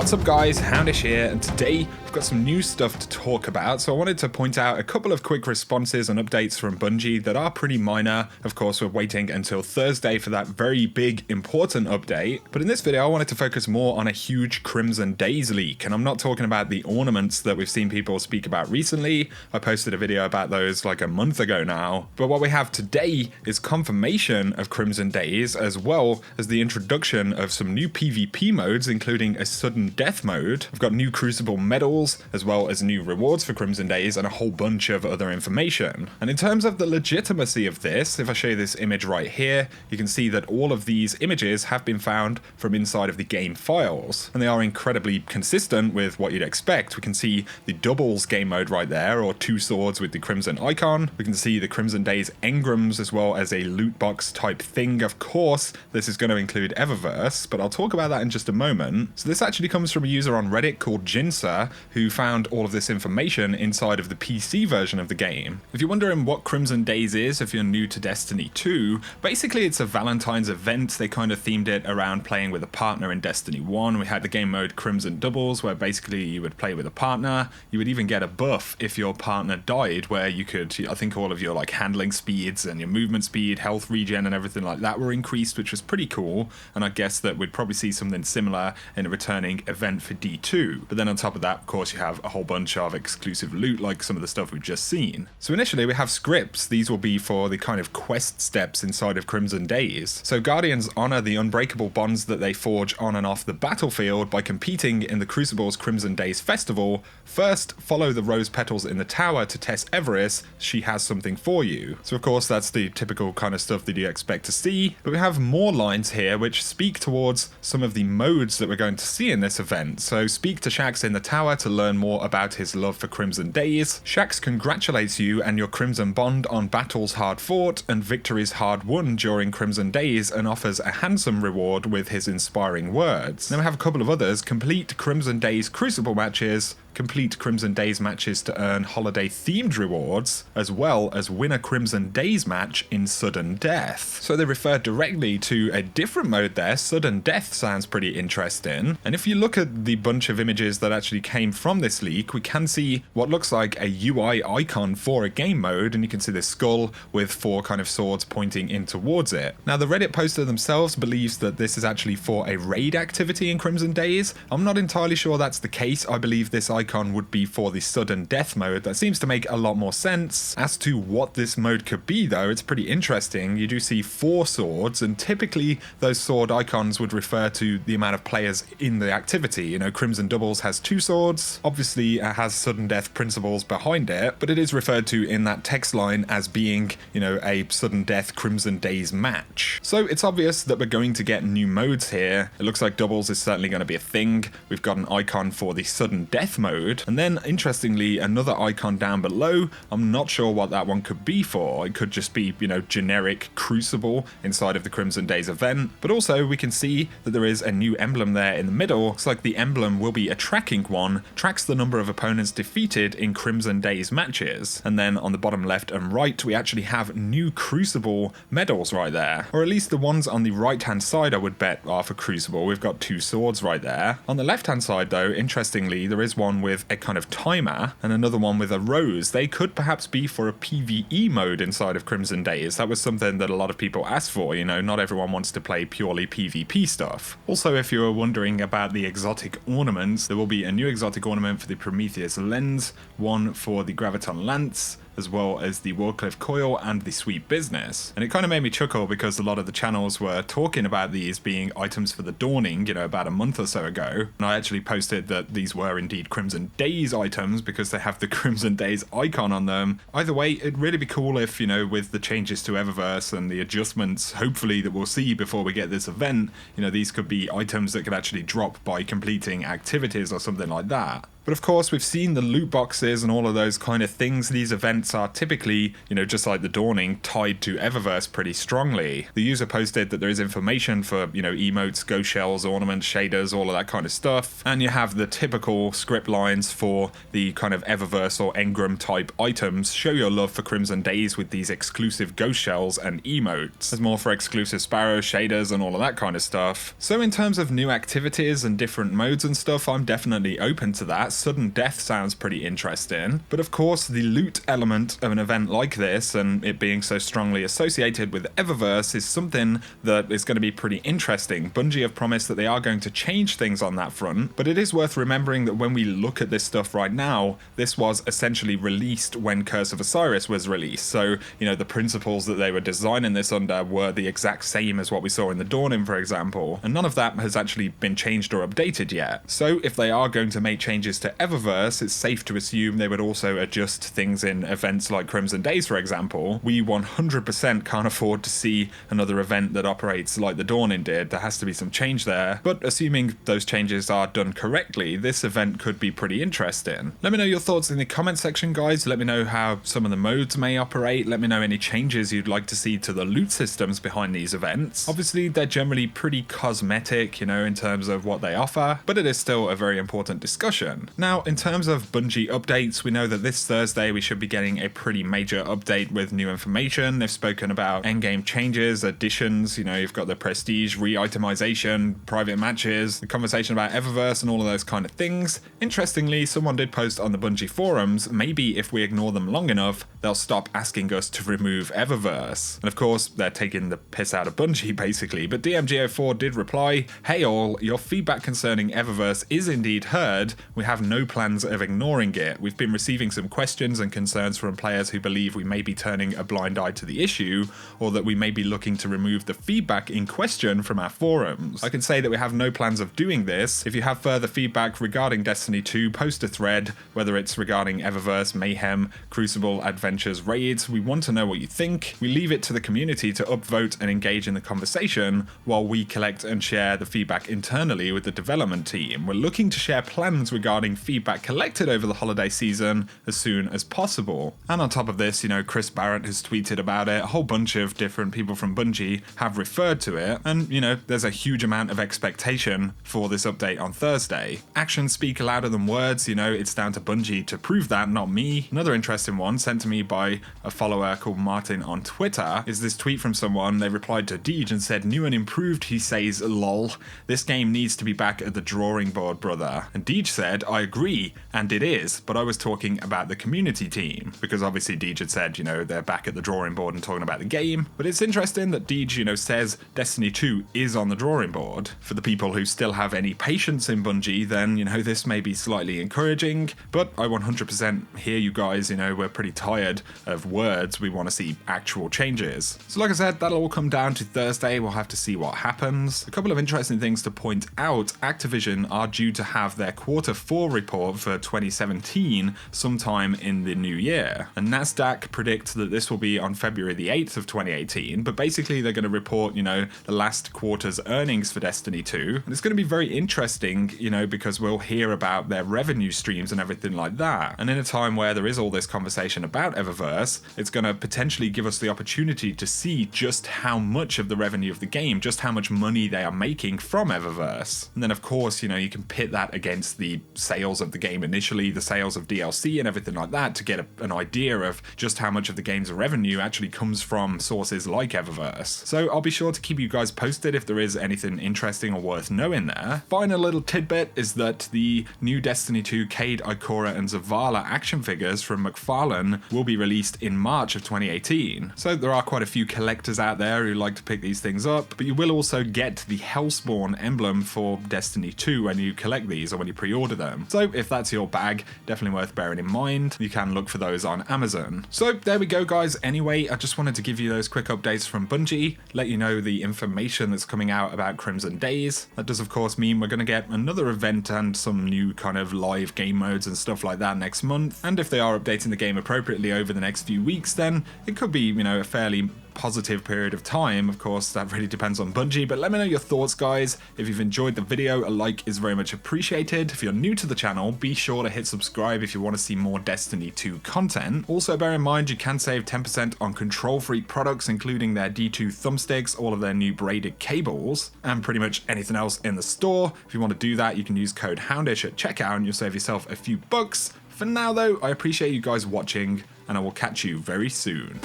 What's up guys, Houndish here, and today we've got some new stuff to talk about, so I wanted to point out a couple of quick responses and updates from Bungie that are pretty minor. Of course, we're waiting until Thursday for that very big, important update, but in this video I wanted to focus more on a huge Crimson Days leak, and I'm not talking about the ornaments that we've seen people speak about recently. I posted a video about those like a month ago now, but what we have today is confirmation of Crimson Days, as well as the introduction of some new PvP modes, including a sudden death mode. We've got new Crucible Medals, as well as new rewards for Crimson Days, and a whole bunch of other information. And in terms of the legitimacy of this, if I show you this image right here, you can see that all of these images have been found from inside of the game files, and they are incredibly consistent with what you'd expect. We can see the doubles game mode right there, or two swords with the crimson icon. We can see the Crimson Days engrams, as well as a loot box type thing. Of course, this is going to include Eververse, but I'll talk about that in just a moment. So this actually comes from a user on Reddit called Jinsa, who found all of this information inside of the PC version of the game. If you're wondering what Crimson Days is, if you're new to Destiny 2, basically it's a Valentine's event. They kind of themed it around playing with a partner in Destiny 1. We had the game mode Crimson Doubles, where basically you would play with a partner. You would even get a buff if your partner died, where you could, I think all of your like handling speeds and your movement speed, health regen and everything like that were increased, which was pretty cool. And I guess that we'd probably see something similar in a returning event for D2. But then on top of that, of course, you have a whole bunch of exclusive loot, like some of the stuff we've just seen. So initially we have scripts. These will be for the kind of quest steps inside of Crimson Days. So Guardians honor the unbreakable bonds that they forge on and off the battlefield by competing in the Crucible's Crimson Days festival. First, follow the rose petals in the tower to test Eververse. She has something for you. So of course that's the typical kind of stuff that you expect to see, but we have more lines here which speak towards some of the modes that we're going to see in this event. So speak to Shaxx in the tower to learn more about his love for Crimson Days. Shaxx congratulates you and your Crimson Bond on battles hard fought and victories hard won during Crimson Days, and offers a handsome reward with his inspiring words. Then we have a couple of others. Complete Crimson Days Crucible matches. Complete Crimson Days matches to earn holiday-themed rewards, as well as win a Crimson Days match in Sudden Death. So they refer directly to a different mode there. Sudden Death sounds pretty interesting. And if you look at the bunch of images that actually came from this leak, we can see what looks like a UI icon for a game mode, and you can see this skull with four kind of swords pointing in towards it. Now the Reddit poster themselves believes that this is actually for a raid activity in Crimson Days. I'm not entirely sure that's the case. I believe this icon would be for the sudden death mode. That seems to make a lot more sense. As to what this mode could be though, it's pretty interesting. You do see four swords, and typically those sword icons would refer to the amount of players in the activity. You know, Crimson Doubles has two swords, obviously it has sudden death principles behind it, but it is referred to in that text line as being, you know, a sudden death Crimson Days match. So it's obvious that we're going to get new modes here. It looks like doubles is certainly going to be a thing. We've got an icon for the sudden death mode, and then interestingly another icon down below. I'm not sure what that one could be for. It could just be, you know, generic Crucible inside of the Crimson Days event, but also we can see that there is a new emblem there in the middle. Looks like the emblem will be a tracking one, tracks the number of opponents defeated in Crimson Days matches. And then on the bottom left and right we actually have new Crucible medals right there, or at least the ones on the right hand side I would bet are for Crucible. We've got two swords right there. On the left hand side though, interestingly, there is one with a kind of timer and another one with a rose. They could perhaps be for a PvE mode inside of Crimson Days. That was something that a lot of people asked for. You know, not everyone wants to play purely PvP stuff. Also, if you were wondering about the exotic ornaments, there will be a new exotic ornament for the Prometheus lens, one for the Graviton lance, as well as the Warcliffe coil and the Sweet Business. And it kind of made me chuckle because a lot of the channels were talking about these being items for the Dawning, you know, about a month or so ago. And I actually posted that these were indeed Crimson Days items because they have the Crimson Days icon on them. Either way, it'd really be cool if, you know, with the changes to Eververse and the adjustments, hopefully, that we'll see before we get this event, you know, these could be items that could actually drop by completing activities or something like that. But of course, we've seen the loot boxes and all of those kind of things. These events are typically, just like the Dawning, tied to Eververse pretty strongly. The user posted that there is information for, emotes, ghost shells, ornaments, shaders, all of that kind of stuff. And you have the typical script lines for the kind of Eververse or Engram type items. Show your love for Crimson Days with these exclusive ghost shells and emotes. There's more for exclusive sparrows, shaders, and all of that kind of stuff. So in terms of new activities and different modes and stuff, I'm definitely open to that. Sudden death sounds pretty interesting. But of course, the loot element of an event like this, and it being so strongly associated with Eververse, is something that is going to be pretty interesting. Bungie have promised that they are going to change things on that front, but it is worth remembering that when we look at this stuff right now, this was essentially released when Curse of Osiris was released. So, the principles that they were designing this under were the exact same as what we saw in the Dawning, for example, and none of that has actually been changed or updated yet. So if they are going to make changes to Eververse, it's safe to assume they would also adjust things in events like Crimson Days, for example. We 100% can't afford to see another event that operates like the Dawning did. There has to be some change there, but assuming those changes are done correctly, this event could be pretty interesting. Let me know your thoughts in the comment section, guys. Let me know how some of the modes may operate. Let me know any changes you'd like to see to the loot systems behind these events. Obviously, they're generally pretty cosmetic, in terms of what they offer, but it is still a very important discussion. Now, in terms of Bungie updates, we know that this Thursday we should be getting a pretty major update with new information. They've spoken about endgame changes, additions, you've got the prestige, re-itemization, private matches, the conversation about Eververse and all of those kind of things. Interestingly, someone did post on the Bungie forums, maybe if we ignore them long enough, they'll stop asking us to remove Eververse. And of course, they're taking the piss out of Bungie basically, but DMGO4 did reply, "Hey all, your feedback concerning Eververse is indeed heard. We have no plans of ignoring it. We've been receiving some questions and concerns from players who believe we may be turning a blind eye to the issue, or that we may be looking to remove the feedback in question from our forums. I can say that we have no plans of doing this. If you have further feedback regarding Destiny 2, post a thread, whether it's regarding Eververse, Mayhem, Crucible, Adventures, Raids. We want to know what you think. We leave it to the community to upvote and engage in the conversation while we collect and share the feedback internally with the development team. We're looking to share plans regarding feedback collected over the holiday season as soon as possible." And on top of this, Chris Barrett has tweeted about it. A whole bunch of different people from Bungie have referred to it. And, there's a huge amount of expectation for this update on Thursday. Actions speak louder than words. It's down to Bungie to prove that, not me. Another interesting one sent to me by a follower called Martin on Twitter is this tweet from someone. They replied to Deej and said, "New and improved," he says, "lol. This game needs to be back at the drawing board, brother." And Deej said, "I agree, and it is, but I was talking about the community team." Because obviously Deej had said, they're back at the drawing board and talking about the game. But it's interesting that Deej, says Destiny 2 is on the drawing board. For the people who still have any patience in Bungie, then, this may be slightly encouraging, but I 100% hear you guys, we're pretty tired of words. We want to see actual changes. So like I said, that'll all come down to Thursday. We'll have to see what happens. A couple of interesting things to point out. Activision are due to have their Q4 report for 2017 sometime in the new year. And Nasdaq predicts that this will be on February the 8th of 2018, but basically they're going to report, the last quarter's earnings for Destiny 2. And it's going to be very interesting, because we'll hear about their revenue streams and everything like that. And in a time where there is all this conversation about Eververse, it's going to potentially give us the opportunity to see just how much of the revenue of the game, just how much money they are making from Eververse. And then of course, you can pit that against the sales of the game initially, the sales of DLC and everything like that, to get an idea of just how much of the game's revenue actually comes from sources like Eververse. So I'll be sure to keep you guys posted if there is anything interesting or worth knowing there. Final little tidbit is that the new Destiny 2 Cade, Acorah and Zavala action figures from Mcfarlane will be released in March of 2018. So there are quite a few collectors out there who like to pick these things up, but you will also get the Hellspawn emblem for Destiny 2 when you collect these or when you pre-order them. So if that's your bag, definitely worth bearing in mind. You can look for those on Amazon. So there we go, guys. Anyway, I just wanted to give you those quick updates from Bungie, let you know the information that's coming out about Crimson Days. That does of course mean we're going to get another event and some new kind of live game modes and stuff like that next month. And if they are updating the game appropriately over the next few weeks, then it could be, a fairly positive period of time. Of course, that really depends on Bungie, but let me know your thoughts, guys. If you've enjoyed the video, a like is very much appreciated. If you're new to the channel, be sure to hit subscribe if you want to see more Destiny 2 content. Also, bear in mind you can save 10% on Control Freak products, including their D2 thumbsticks, all of their new braided cables, and pretty much anything else in the store. If you want to do that, you can use code Houndish at checkout and you'll save yourself a few bucks. For now though, I appreciate you guys watching, and I will catch you very soon.